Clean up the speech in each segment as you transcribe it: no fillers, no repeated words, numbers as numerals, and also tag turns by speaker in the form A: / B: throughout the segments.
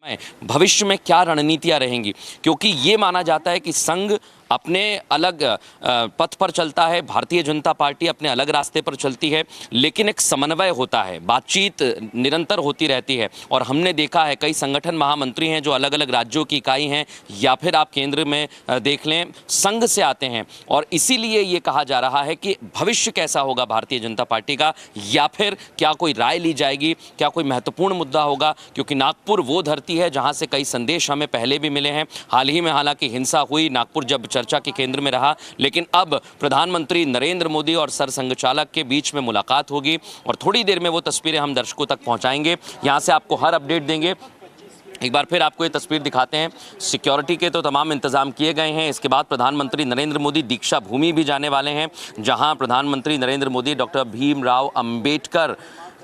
A: भविष्य में क्या रणनीतियां रहेंगी, क्योंकि ये माना जाता है कि संघ अपने अलग पथ पर चलता है, भारतीय जनता पार्टी अपने अलग रास्ते पर चलती है, लेकिन एक समन्वय होता है, बातचीत निरंतर होती रहती है। और हमने देखा है कई संगठन महामंत्री हैं जो अलग अलग राज्यों की इकाई हैं, या फिर आप केंद्र में देख लें संघ से आते हैं। और इसीलिए ये कहा जा रहा है कि भविष्य कैसा होगा भारतीय जनता पार्टी का, या फिर क्या कोई राय ली जाएगी, क्या कोई महत्वपूर्ण मुद्दा होगा, क्योंकि नागपुर वो धरती है जहां से कई संदेश हमें पहले भी मिले हैं। हाल ही में हालांकि हिंसा हुई, नागपुर जब चर्चा के केंद्र में रहा, लेकिन अब प्रधानमंत्री नरेंद्र मोदी और सरसंघ चालक के बीच में मुलाकात होगी और थोड़ी देर में वो तस्वीरें हम दर्शकों तक पहुंचाएंगे। यहां से आपको हर अपडेट देंगे। एक बार फिर आपको ये तस्वीर दिखाते हैं। सिक्योरिटी के तो तमाम इंतजाम किए गए हैं। इसके बाद प्रधानमंत्री नरेंद्र मोदी दीक्षा भूमि भी जाने वाले हैं, जहां प्रधानमंत्री नरेंद्र मोदी डॉक्टर भीमराव अंबेडकर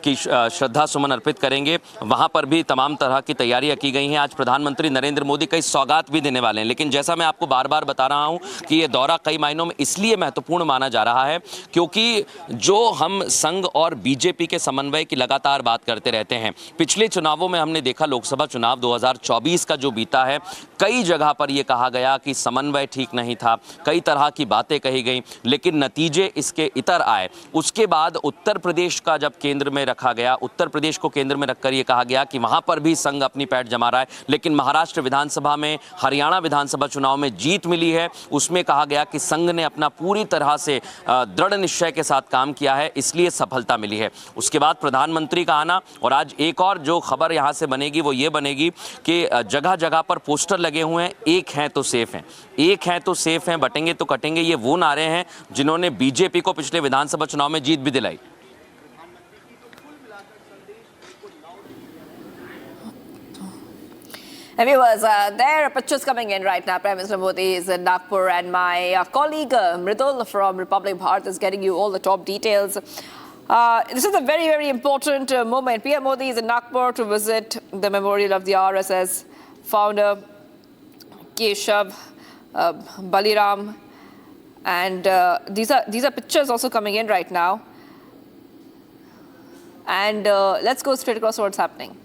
A: की श्रद्धा सुमन अर्पित करेंगे। वहां पर भी तमाम तरह की तैयारियां की गई हैं। आज प्रधानमंत्री नरेंद्र मोदी कई सौगात भी देने वाले हैं, लेकिन जैसा मैं आपको बार बार बता रहा हूं कि ये दौरा कई मायनों में इसलिए महत्वपूर्ण माना जा रहा है क्योंकि जो हम संघ और बीजेपी के समन्वय की लगातार बात करते रहते हैं, पिछले चुनावों में हमने देखा, लोकसभा चुनाव 2024 का जो बीता है, कई जगह पर यह कहा गया कि समन्वय ठीक नहीं था, कई तरह की बातें कही गई, लेकिन नतीजे इसके इतर आए। उसके बाद उत्तर प्रदेश का जब केंद्र में रखा गया, उत्तर प्रदेश को केंद्र में रखकर यह कहा गया कि वहां पर भी संघ अपनी पैठ जमा रहा है, लेकिन महाराष्ट्र विधानसभा में, हरियाणा विधानसभा चुनाव में जीत मिली है, उसमें कहा गया कि संघ ने अपना पूरी तरह से दृढ़ निश्चय के साथ काम किया है, इसलिए सफलता मिली है। उसके बाद प्रधानमंत्री का आना, और आज एक और जो खबर यहां से बनेगी वो ये बनेगी कि जगह जगह पर पोस्टर लगे हुए हैं, एक हैं तो सेफ हैं, एक हैं तो सेफ हैं, बटेंगे तो कटेंगे। ये वो नारे हैं जिन्होंने बीजेपी को पिछले विधानसभा चुनाव में जीत भी दिलाई।
B: And viewers, there are pictures coming in right now. Prime Minister Modi is in Nagpur, and my colleague Mridul from Republic Bharat is getting you all the top details. This is a very, very important moment. PM Modi is in Nagpur to visit the memorial of the RSS founder Keshav Baliram, and these are pictures also coming in right now. And let's go straight across what's happening.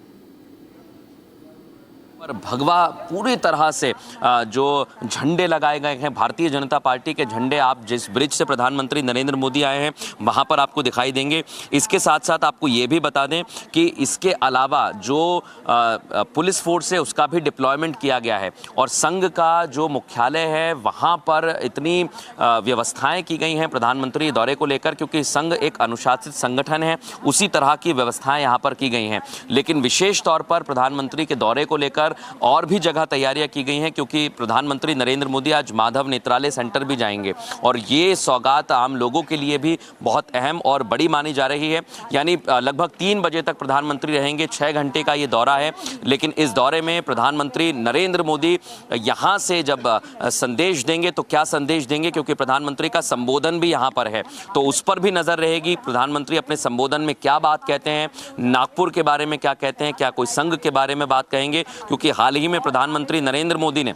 A: भगवा पूरी तरह से जो झंडे लगाए गए हैं, Bharatiya Janata party के झंडे, आप जिस ब्रिज से प्रधानमंत्री नरेंद्र मोदी आए हैं वहां पर आपको दिखाई देंगे। इसके साथ साथ आपको ये भी बता दें कि इसके अलावा जो पुलिस फोर्स है उसका भी डिप्लॉयमेंट किया गया है, और संघ का जो मुख्यालय है वहां पर इतनी व्यवस्थाएं की गई हैं प्रधानमंत्री दौरे को लेकर, क्योंकि संघ एक अनुशासित संगठन है, उसी तरह की व्यवस्थाएं यहां पर की गई हैं। लेकिन विशेष तौर पर प्रधानमंत्री के दौरे को लेकर और भी जगह तैयारियां की गई हैं, क्योंकि प्रधानमंत्री नरेंद्र मोदी आज माधव नेत्रालय सेंटर भी जाएंगे, और ये सौगात आम लोगों के लिए भी बहुत अहम और बड़ी मानी जा रही है। यानी लगभग 3 बजे तक प्रधानमंत्री रहेंगे, 6 घंटे का ये दौरा है। लेकिन इस दौरे में प्रधानमंत्री नरेंद्र मोदी यहां से जब संदेश देंगे तो क्या संदेश देंगे, क्योंकि प्रधानमंत्री का संबोधन भी यहां पर है, तो उस पर भी नजर रहेगी। प्रधानमंत्री अपने संबोधन में क्या बात कहते हैं, नागपुर के बारे में क्या कहते हैं, क्या कोई संघ के बारे में बात कहेंगे, क्योंकि हाल ही में प्रधानमंत्री नरेंद्र मोदी ने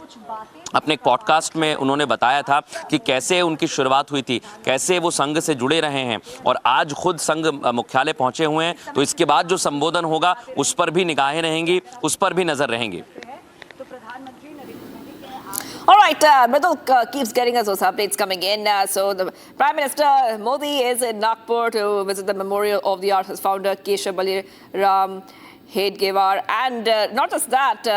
A: अपने पॉडकास्ट में उन्होंने बताया था कि कैसे उनकी शुरुआत हुई थी, कैसे वो संघ से जुड़े रहे हैं, और आज खुद संघ मुख्यालय पहुंचे हुए हैं। तो इसके बाद जो संबोधन होगा उस पर भी निगाहें रहेंगी, उस पर भी नजर रहेंगी।
B: All right, Mridul keeps getting us those updates coming in. So the Prime Minister Modi is in Nagpur to visit the memorial of the RSS founder Keshav Baliram Hedgewar, and not just that,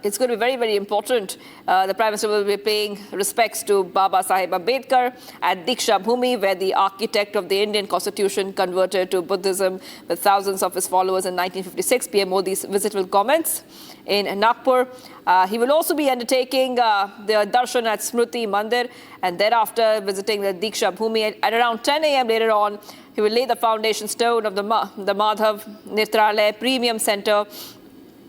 B: it's going to be very, very important. The Prime Minister will be paying respects to Baba Saheb Ambedkar at Diksha Bhumi, where the architect of the Indian Constitution converted to Buddhism with thousands of his followers in 1956. PM Modi's visit will commence in Nagpur. He will also be undertaking the darshan at Smriti Mandir, and thereafter visiting the Diksha Bhumi at around 10 a.m. later on. He will lay the foundation stone of the Madhav Netralaya Premium Center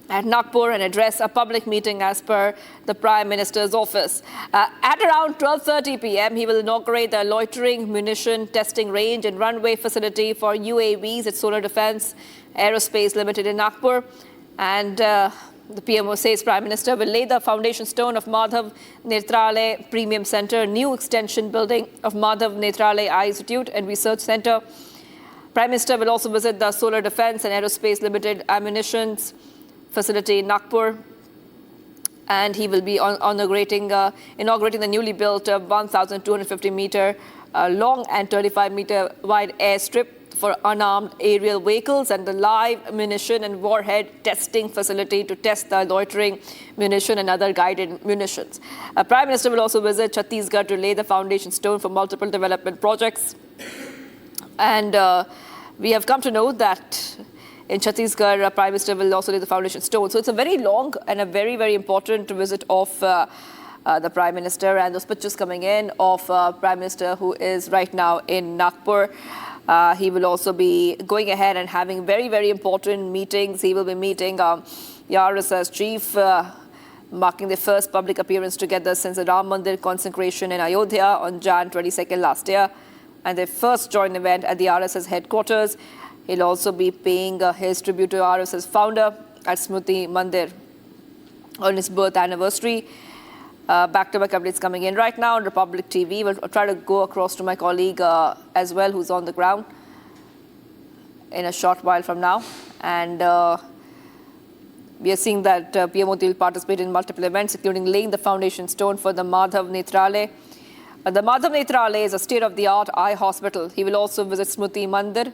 B: at Nagpur and address a public meeting as per the Prime Minister's office. At around 12:30 p.m., he will inaugurate the loitering munition testing range and runway facility for UAVs at Solar Defense Aerospace Limited in Nagpur. And the PMO says Prime Minister will lay the foundation stone of Madhav Netralaya Premium Center, new extension building of Madhav Netralaya Eye Institute and Research Center. Prime Minister will also visit the Solar Defense and Aerospace Limited Ammunitions facility in Nagpur. and he will be inaugurating the newly built 1,250-meter long and 35-meter wide airstrip for unarmed aerial vehicles and the live munition and warhead testing facility to test the loitering munition and other guided munitions. Prime Minister will also visit Chhattisgarh to lay the foundation stone for multiple development projects. And we have come to know that in Chhattisgarh, Prime Minister will also lay the foundation stone. So it's a very long and a very, very important visit of the Prime Minister, and those pictures coming in of Prime Minister who is right now in Nagpur. He will also be going ahead and having very, very important meetings. He will be meeting the RSS chief, marking their first public appearance together since the Ram Mandir consecration in Ayodhya on Jan 22nd last year, and their first joint event at the RSS headquarters. He'll also be paying his tribute to RSS founder at Smriti Mandir on his birth anniversary. Back-to-back updates coming in right now on Republic TV. We'll try to go across to my colleague as well, who's on the ground in a short while from now. And we are seeing that PM Modi will participate in multiple events, including laying the foundation stone for the Madhav Nethralaya. The Madhav Nethralaya is a state-of-the-art eye hospital. He will also visit Smriti Mandir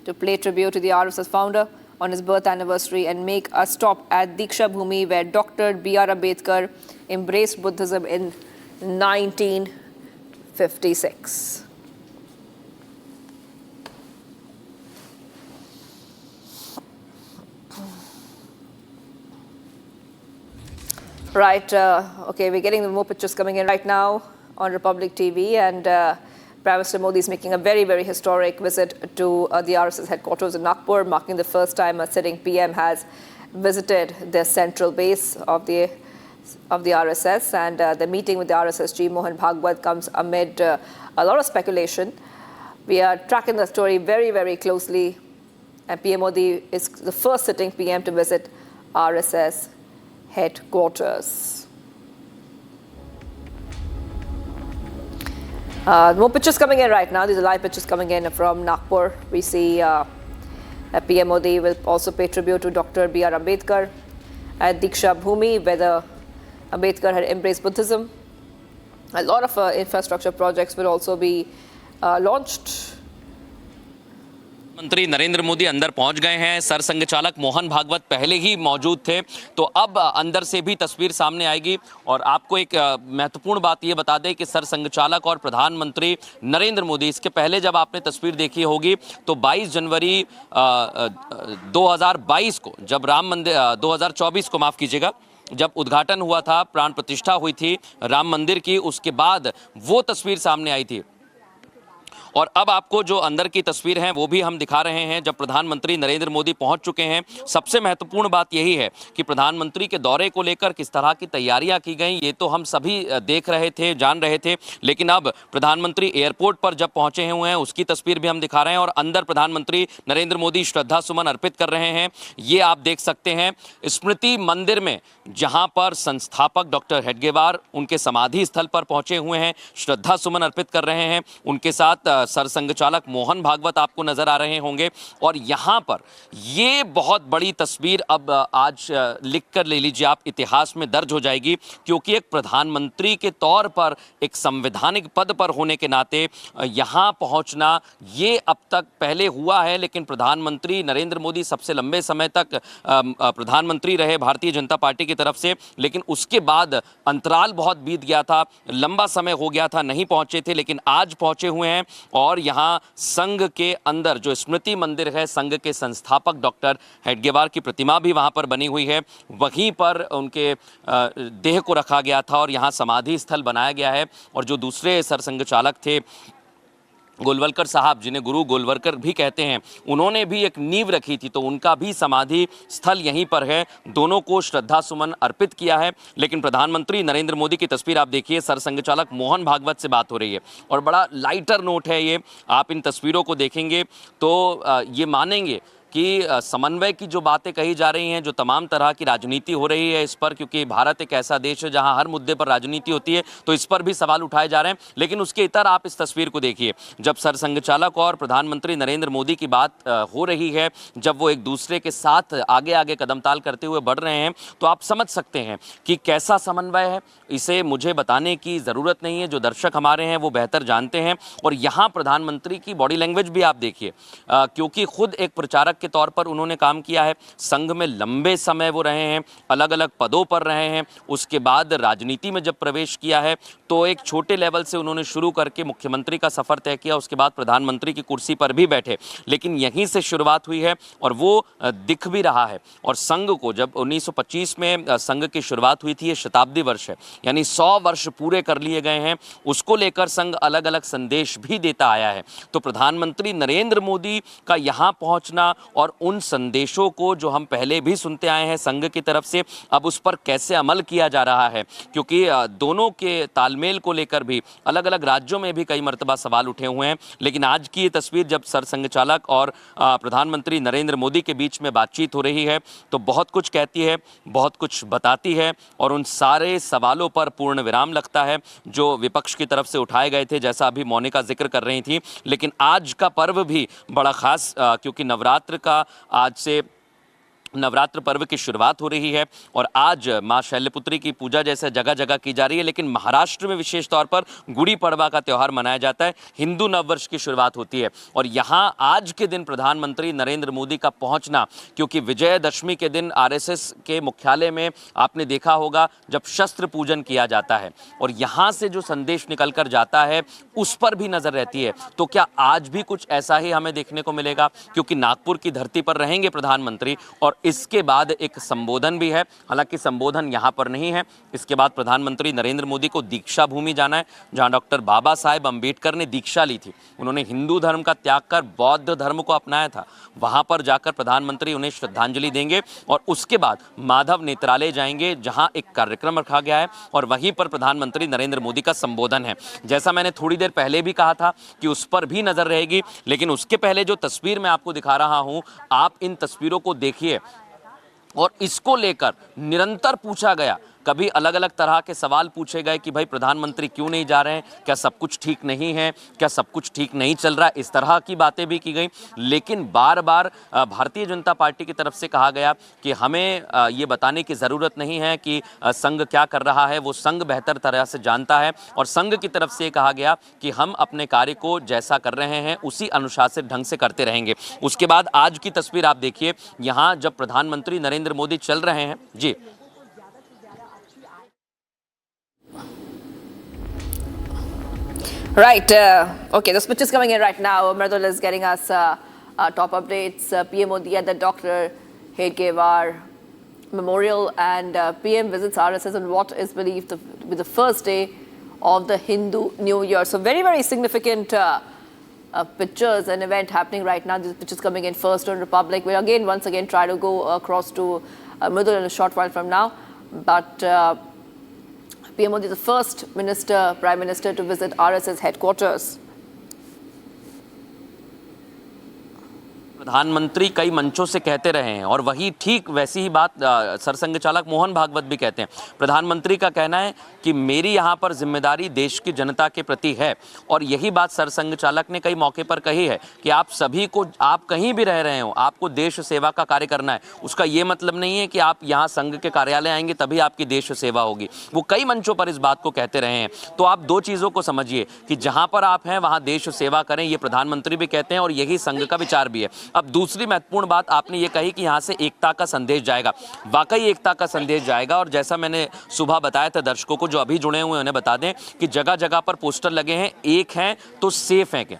B: to pay tribute to the RSS founder on his birth anniversary and make a stop at Diksha Bhumi, where Dr. B.R. Ambedkar embraced Buddhism in 1956. Right, okay, we're getting more pictures coming in right now on Republic TV, and Prime Minister Modi is making a very, very historic visit to the RSS headquarters in Nagpur, marking the first time a sitting PM has visited the central base of the RSS. And the meeting with the RSS chief, Mohan Bhagwat, comes amid a lot of speculation. We are tracking the story very, very closely, and PM Modi is the first sitting PM to visit RSS headquarters. More pictures coming in right now. These are live pictures coming in from Nagpur. We see PM Modi will also pay tribute to Dr. B.R. Ambedkar at Diksha Bhumi, where the Ambedkar had embraced Buddhism. A lot of infrastructure projects will also be launched.
A: मंत्री नरेंद्र मोदी अंदर पहुंच गए हैं। सरसंघ चालक मोहन भागवत पहले ही मौजूद थे, तो अब अंदर से भी तस्वीर सामने आएगी। और आपको एक महत्वपूर्ण बात ये बता दें कि सरसंघ चालक और प्रधानमंत्री नरेंद्र मोदी, इसके पहले जब आपने तस्वीर देखी होगी तो 22 जनवरी 2022 को, जब राम मंदिर 2024 को माफ़ कीजिएगा, जब उद्घाटन हुआ था, प्राण प्रतिष्ठा हुई थी राम मंदिर की, उसके बाद वो तस्वीर सामने आई थी। और अब आपको जो अंदर की तस्वीर है वो भी हम दिखा रहे हैं, जब प्रधानमंत्री नरेंद्र मोदी पहुंच चुके हैं। सबसे महत्वपूर्ण बात यही है कि प्रधानमंत्री के दौरे को लेकर किस तरह की तैयारियां की गई, ये तो हम सभी देख रहे थे, जान रहे थे, लेकिन अब प्रधानमंत्री एयरपोर्ट पर जब पहुंचे हुए हैं उसकी तस्वीर भी हम दिखा रहे हैं। और अंदर प्रधानमंत्री नरेंद्र मोदी श्रद्धा सुमन अर्पित कर रहे हैं। ये आप देख सकते हैं स्मृति मंदिर में, जहां पर संस्थापक डॉक्टर हेडगेवार उनके समाधि स्थल पर पहुंचे हुए हैं, श्रद्धा सुमन अर्पित कर रहे हैं। उनके साथ सरसंघ चालक मोहन भागवत आपको नजर आ रहे होंगे। और यहां पर ये बहुत बड़ी तस्वीर अब आज लिख कर ले लीजिए आप, इतिहास में दर्ज हो जाएगी, क्योंकि एक प्रधानमंत्री के तौर पर, एक संवैधानिक पद पर होने के नाते यहां पहुंचना ये अब तक पहले हुआ है। लेकिन प्रधानमंत्री नरेंद्र मोदी सबसे लंबे समय तक प्रधानमंत्री रहे भारतीय जनता पार्टी की तरफ से, लेकिन उसके बाद अंतराल बहुत बीत गया था, लंबा समय हो गया था, नहीं पहुंचे थे, लेकिन आज पहुंचे हुए हैं। और यहाँ संघ के अंदर जो स्मृति मंदिर है, संघ के संस्थापक डॉक्टर हेडगेवार की प्रतिमा भी वहाँ पर बनी हुई है, वहीं पर उनके देह को रखा गया था और यहाँ समाधि स्थल बनाया गया है। और जो दूसरे सरसंघ चालक थे गोलवलकर साहब, जिन्हें गुरु गोलवलकर भी कहते हैं, उन्होंने भी एक नींव रखी थी, तो उनका भी समाधि स्थल यहीं पर है। दोनों को श्रद्धा सुमन अर्पित किया है। लेकिन प्रधानमंत्री नरेंद्र मोदी की तस्वीर आप देखिए, सरसंघ चालक मोहन भागवत से बात हो रही है और बड़ा लाइटर नोट है ये। आप इन तस्वीरों को देखेंगे तो ये मानेंगे कि समन्वय की जो बातें कही जा रही हैं, जो तमाम तरह की राजनीति हो रही है इस पर, क्योंकि भारत एक ऐसा देश है जहां हर मुद्दे पर राजनीति होती है, तो इस पर भी सवाल उठाए जा रहे हैं। लेकिन उसके इतर आप इस तस्वीर को देखिए, जब सरसंघचालक और प्रधानमंत्री नरेंद्र मोदी की बात हो रही है, जब वो एक दूसरे के साथ आगे आगे कदमताल करते हुए बढ़ रहे हैं, तो आप समझ सकते हैं कि कैसा समन्वय है। इसे मुझे बताने की ज़रूरत नहीं है, जो दर्शक हमारे हैं वो बेहतर जानते हैं। और यहाँ प्रधानमंत्री की बॉडी लैंग्वेज भी आप देखिए, क्योंकि खुद एक प्रचारक के तौर पर उन्होंने काम किया है, संघ में लंबे समय वो रहे हैं, अलग अलग पदों पर रहे हैं, उसके बाद राजनीति में जब प्रवेश किया है तो एक छोटे लेवल से उन्होंने शुरू करके मुख्यमंत्री का सफ़र तय किया, उसके बाद प्रधानमंत्री की कुर्सी पर भी बैठे। लेकिन यहीं से शुरुआत हुई है और वो दिख भी रहा है। और संघ को जब 1925 में संघ की शुरुआत हुई थी, ये शताब्दी वर्ष है, यानी 100 वर्ष पूरे कर लिए गए हैं, उसको लेकर संघ अलग अलग संदेश भी देता आया है। तो प्रधानमंत्री नरेंद्र मोदी का यहाँ पहुँचना और उन संदेशों को जो हम पहले भी सुनते आए हैं संघ की तरफ से, अब उस पर कैसे अमल किया जा रहा है, क्योंकि दोनों के तालमेल को लेकर भी अलग अलग राज्यों में भी कई मर्तबा सवाल उठे हुए हैं। लेकिन आज की ये तस्वीर जब सरसंघचालक और प्रधानमंत्री नरेंद्र मोदी के बीच में बातचीत हो रही है तो बहुत कुछ कहती है, बहुत कुछ बताती है और उन सारे सवालों पर पूर्ण विराम लगता है जो विपक्ष की तरफ से उठाए गए थे, जैसा अभी मोनिका जिक्र कर रही थी। लेकिन आज का पर्व भी बड़ा खास, क्योंकि नवरात्र का आज से नवरात्र पर्व की शुरुआत हो रही है और आज मां शैलपुत्री की पूजा जैसे जगह जगह की जा रही है। लेकिन महाराष्ट्र में विशेष तौर पर गुड़ी पड़वा का त्यौहार मनाया जाता है, हिंदू नववर्ष की शुरुआत होती है। और यहां आज के दिन प्रधानमंत्री नरेंद्र मोदी का पहुंचना, क्योंकि विजयदशमी के दिन आरएसएस के मुख्यालय में आपने देखा होगा जब शस्त्र पूजन किया जाता है और यहां से जो संदेश निकल कर जाता है उस पर भी नजर रहती है। तो क्या आज भी कुछ ऐसा ही हमें देखने को मिलेगा, क्योंकि नागपुर की धरती पर रहेंगे प्रधानमंत्री और इसके बाद एक संबोधन भी है। हालांकि संबोधन यहां पर नहीं है, इसके बाद प्रधानमंत्री नरेंद्र मोदी को दीक्षा भूमि जाना है, जहां डॉक्टर बाबा साहेब अंबेडकर ने दीक्षा ली थी। उन्होंने हिंदू धर्म का त्याग कर बौद्ध धर्म को अपनाया था। वहां पर जाकर प्रधानमंत्री उन्हें श्रद्धांजलि देंगे और उसके बाद माधव नेत्रालय जाएंगे, जहां एक कार्यक्रम रखा गया है और वहीं पर प्रधानमंत्री नरेंद्र मोदी का संबोधन है। जैसा मैंने थोड़ी देर पहले भी कहा था कि उस पर भी नजर रहेगी। लेकिन उसके पहले जो तस्वीर मैं आपको दिखा रहा हूं, आप इन तस्वीरों को देखिए और इसको लेकर निरंतर पूछा गया, कभी अलग अलग तरह के सवाल पूछे गए कि भाई प्रधानमंत्री क्यों नहीं जा रहे हैं, क्या सब कुछ ठीक नहीं है, क्या सब कुछ ठीक नहीं चल रहा है, इस तरह की बातें भी की गई। लेकिन बार बार भारतीय जनता पार्टी की तरफ से कहा गया कि हमें ये बताने की ज़रूरत नहीं है कि संघ क्या कर रहा है, वो संघ बेहतर तरह से जानता है। और संघ की तरफ से कहा गया कि हम अपने कार्य को जैसा कर रहे हैं उसी अनुशासित ढंग से करते रहेंगे। उसके बाद आज की तस्वीर आप देखिए, यहाँ जब प्रधानमंत्री नरेंद्र मोदी चल रहे हैं जी,
B: Right. Okay, the speech is coming in right now. Mridul is getting us top updates. PM Modi at the Dr. Hedgewar Memorial and PM visits RSS on what is believed to be the first day of the Hindu New Year. So very, very significant pictures and event happening right now. This picture is coming in first on Republic. We'll again, once again, try to go across to Mridul in a short while from now. But PM Modi is the first Prime Minister to visit RSS headquarters.
A: प्रधानमंत्री कई मंचों से कहते रहे हैं और वही ठीक वैसी ही बात सरसंघचालक मोहन भागवत भी कहते हैं। प्रधानमंत्री का कहना है कि मेरी यहाँ पर जिम्मेदारी देश की जनता के प्रति है और यही बात सरसंघचालक ने कई मौके पर कही है कि आप सभी को, आप कहीं भी रह रहे हो, आपको देश सेवा का कार्य करना है। उसका ये मतलब नहीं है कि आप यहाँ संघ के कार्यालय आएंगे तभी आपकी देश सेवा होगी। वो कई मंचों पर इस बात को कहते रहे हैं। तो आप दो चीज़ों को समझिए कि जहाँ पर आप हैं वहाँ देश सेवा करें, ये प्रधानमंत्री भी कहते हैं और यही संघ का विचार भी है। अब दूसरी महत्वपूर्ण बात आपने ये कही कि यहाँ से एकता का संदेश जाएगा। वाकई एकता का संदेश जाएगा और जैसा मैंने सुबह बताया था दर्शकों को जो अभी जुड़े हुए हैं उन्हें बता दें कि जगह जगह पर पोस्टर लगे हैं, एक हैं तो सेफ हैं के।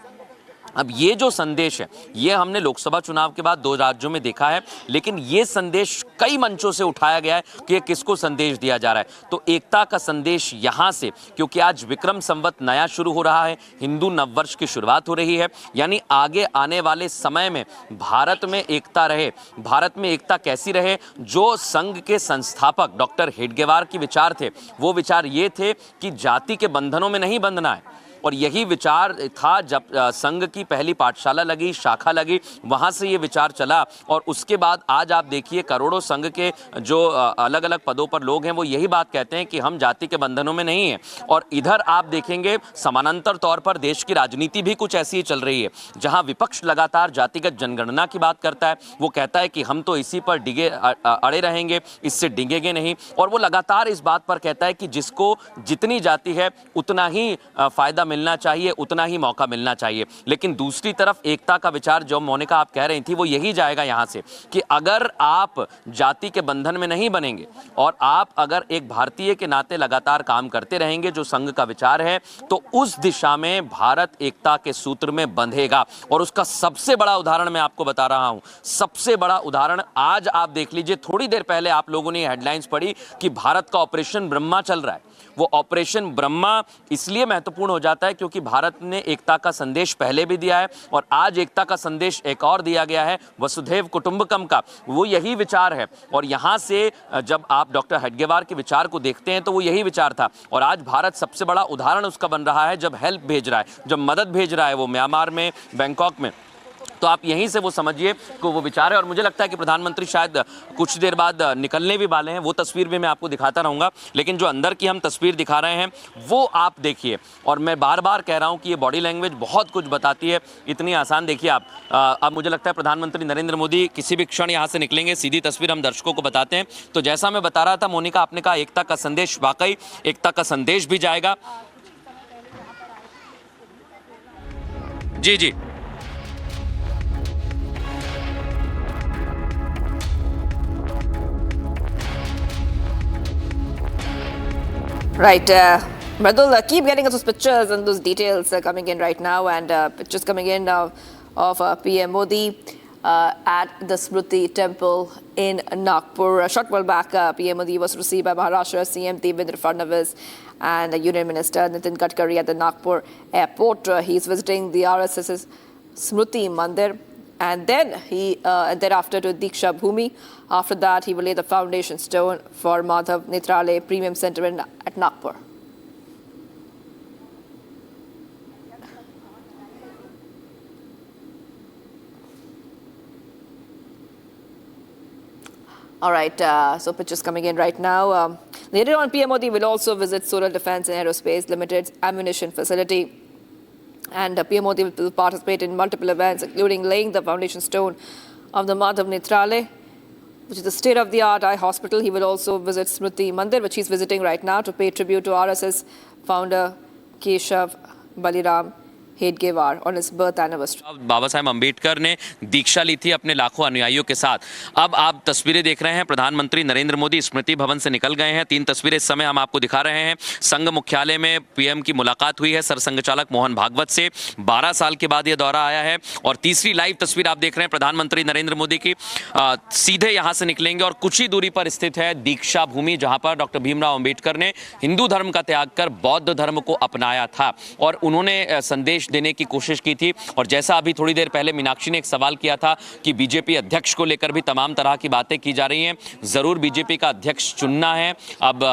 A: अब ये जो संदेश है ये हमने लोकसभा चुनाव के बाद 2 राज्यों में देखा है, लेकिन ये संदेश कई मंचों से उठाया गया है कि ये किसको संदेश दिया जा रहा है। तो एकता का संदेश यहाँ से, क्योंकि आज विक्रम संवत नया शुरू हो रहा है, हिंदू नववर्ष की शुरुआत हो रही है, यानी आगे आने वाले समय में भारत में एकता रहे। भारत में एकता कैसी रहे? जो संघ के संस्थापक डॉक्टर हेडगेवार के विचार थे, वो विचार ये थे कि जाति के बंधनों में नहीं बंधना है, और यही विचार था जब संघ की पहली पाठशाला लगी, शाखा लगी, वहाँ से ये विचार चला। और उसके बाद आज आप देखिए करोड़ों संघ के जो अलग अलग पदों पर लोग हैं वो यही बात कहते हैं कि हम जाति के बंधनों में नहीं हैं। और इधर आप देखेंगे समानांतर तौर पर देश की राजनीति भी कुछ ऐसी ही चल रही है, जहां विपक्ष लगातार जातिगत जनगणना की बात करता है। वो कहता है कि हम तो इसी पर डिगे अड़े रहेंगे, इससे डिगेंगे नहीं। और वो लगातार इस बात पर कहता है कि जिसको जितनी जाति है उतना ही फायदा मिलना चाहिए, उतना ही मौका मिलना चाहिए। लेकिन दूसरी तरफ एकता का विचार जो मोनिका आप कह रही थी वो यही जाएगा यहाँ से कि अगर आप जाति के बंधन में नहीं बनेंगे और आप अगर एक भारतीय के नाते लगातार काम करते रहेंगे, जो संघ का विचार है, तो उस दिशा में भारत एकता के सूत्र में बंधेगा। और उसका सबसे बड़ा उदाहरण मैं आपको बता रहा हूं, सबसे बड़ा उदाहरण आज आप देख लीजिए। थोड़ी देर पहले आप लोगों ने हेडलाइंस पढ़ी कि भारत का ऑपरेशन ब्रह्मा चल रहा है। वो ऑपरेशन ब्रह्मा इसलिए महत्वपूर्ण हो जाता है क्योंकि भारत ने एकता का संदेश पहले भी दिया है और आज एकता का संदेश एक और दिया गया है, वसुधैव कुटुंबकम का। वो यही विचार है। और यहाँ से जब आप डॉक्टर हेडगेवार के विचार को देखते हैं तो वो यही विचार था। और आज भारत सबसे बड़ा उदाहरण उसका बन रहा है जब हेल्प भेज रहा है, जब मदद भेज रहा है वो म्यांमार में, बैंकॉक में। तो आप यहीं से वो समझिए कि वो विचार है। और मुझे लगता है कि प्रधानमंत्री शायद कुछ देर बाद निकलने भी वाले हैं। वो तस्वीर भी मैं आपको दिखाता रहूँगा, लेकिन जो अंदर की हम तस्वीर दिखा रहे हैं वो आप देखिए। और मैं बार बार कह रहा हूँ कि ये बॉडी लैंग्वेज बहुत कुछ बताती है, इतनी आसान देखिए आप। अब मुझे लगता है प्रधानमंत्री नरेंद्र मोदी किसी भी क्षण यहाँ से निकलेंगे। सीधी तस्वीर हम दर्शकों को बताते हैं। तो जैसा मैं बता रहा था मोनिका, आपने कहा एकता का संदेश, वाकई एकता का संदेश भी जाएगा। जी जी
B: Right. Mradul, keep getting us those pictures and those details coming in right now, and pictures coming in of PM Modi at the Smriti Temple in Nagpur. A short while back, PM Modi was received by Maharashtra CM Devendra Fadnavis and Union Minister Nitin Gadkari at the Nagpur airport. He's visiting the RSS's Smriti Mandir. And then thereafter to Diksha Bhumi. After that, he will lay the foundation stone for Madhav Netrale Premium Center at Nagpur. All right, so pictures coming in right now. Later on, PM Modi will also visit Solar Defense and Aerospace Limited's ammunition facility. And PM Modi will participate in multiple events, including laying the foundation stone of the Madhav Netrale, which is the state-of-the-art eye hospital. He will also visit Smriti Mandir, which he's visiting right now, to pay tribute to RSS founder Keshav Baliram Hedgewar on his birth anniversary.
A: Baba Saheb Ambedkar ने दीक्षा ली थी अपने लाखों अनुयायियों के साथ। अब आप तस्वीरें देख रहे हैं, प्रधानमंत्री नरेंद्र मोदी स्मृति भवन से निकल गए हैं। 3 तस्वीरें इस समय हम आपको दिखा रहे हैं। संघ मुख्यालय में पीएम की मुलाकात हुई है सरसंघ चालक मोहन भागवत से। 12 साल के बाद यह दौरा आया है। और तीसरी लाइव तस्वीर आप देख रहे हैं प्रधानमंत्री नरेंद्र मोदी की। सीधे यहाँ से निकलेंगे और कुछ ही दूरी पर स्थित है दीक्षा भूमि, जहाँ पर डॉक्टर भीमराव अम्बेडकर ने हिंदू धर्म का त्याग कर बौद्ध धर्म को अपनाया था और उन्होंने संदेश देने की कोशिश की थी। और जैसा अभी थोड़ी देर पहले मीनाक्षी ने एक सवाल किया था कि बीजेपी अध्यक्ष को लेकर भी तमाम तरह की बातें की जा रही हैं। जरूर बीजेपी का अध्यक्ष चुनना है। अब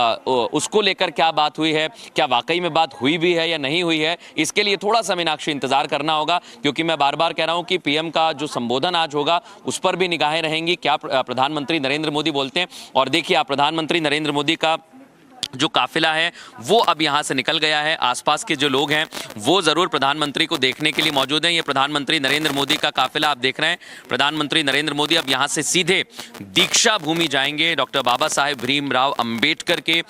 A: उसको लेकर क्या बात हुई है, क्या वाकई में बात हुई भी है या नहीं हुई है, इसके लिए थोड़ा सा मीनाक्षी इंतजार करना होगा। क्योंकि मैं बार बार कह रहा हूं कि पीएम का जो संबोधन आज होगा उस पर भी निगाहें रहेंगी, क्या प्रधानमंत्री नरेंद्र मोदी बोलते हैं। और देखिए आप, प्रधानमंत्री नरेंद्र मोदी का जो काफिला है वो अब यहाँ से निकल गया है। आसपास के जो लोग हैं वो ज़रूर प्रधानमंत्री को देखने के लिए मौजूद हैं। ये प्रधानमंत्री नरेंद्र मोदी का काफिला आप देख रहे हैं। प्रधानमंत्री नरेंद्र मोदी अब यहाँ से सीधे दीक्षा भूमि जाएंगे, डॉक्टर बाबा साहेब भीमराव अम्बेडकर के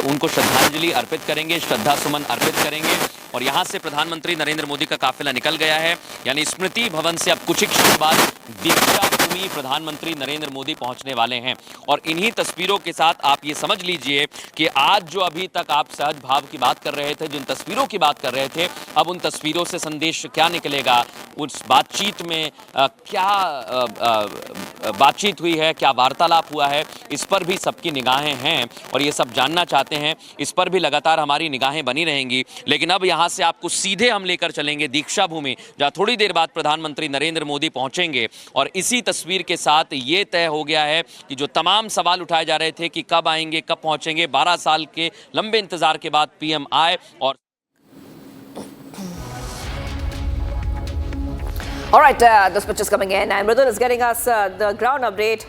A: उनको श्रद्धांजलि अर्पित करेंगे, श्रद्धा सुमन अर्पित करेंगे। और यहाँ से प्रधानमंत्री नरेंद्र मोदी का काफिला निकल गया है। यानी स्मृति भवन से अब कुछ ही क्षण बाद दीक्षा भूमि प्रधानमंत्री नरेंद्र मोदी पहुंचने वाले हैं। और इन्हीं तस्वीरों के साथ आप ये समझ लीजिए कि आज जो अभी तक आप सहज भाव की बात कर रहे थे, जिन तस्वीरों की बात कर रहे थे, अब उन तस्वीरों से संदेश क्या निकलेगा, उस बातचीत में क्या बातचीत हुई है, क्या वार्तालाप हुआ है, इस पर भी सबकी निगाहें हैं और ये सब जानना चाहते हैं। इस पर भी लगातार हमारी निगाहें बनी रहेंगी। लेकिन अब यहाँ से आपको सीधे हम लेकर चलेंगे दीक्षा भूमि, जहाँ थोड़ी देर बाद प्रधानमंत्री नरेंद्र मोदी पहुंचेंगे। और इसी तस्वीर के साथ ये तय हो गया है कि जो तमाम सवाल उठाए जा रहे थे कि कब आएंगे, कब पहुंचेंगे, 12 साल के लंबे इंतजार के बाद पीएम आए और
B: All right, those pictures coming in, and Mridul is getting us the ground update.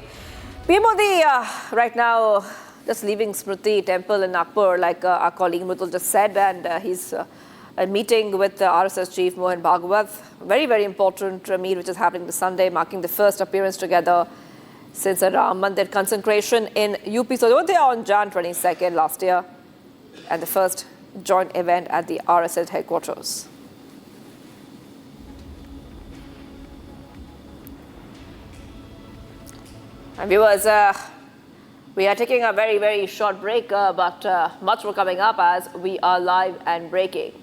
B: PM Modi right now just leaving Smriti Temple in Nagpur, like our colleague Mridul just said, and he's meeting with the RSS chief Mohan Bhagwat. Very, very important meet which is happening this Sunday, marking the first appearance together since a Ram Mandir consecration in UP. So they were there on Jan 22nd last year, and the first joint event at the RSS headquarters. And viewers, we are taking a very, very short break, but much more coming up as we are live and breaking.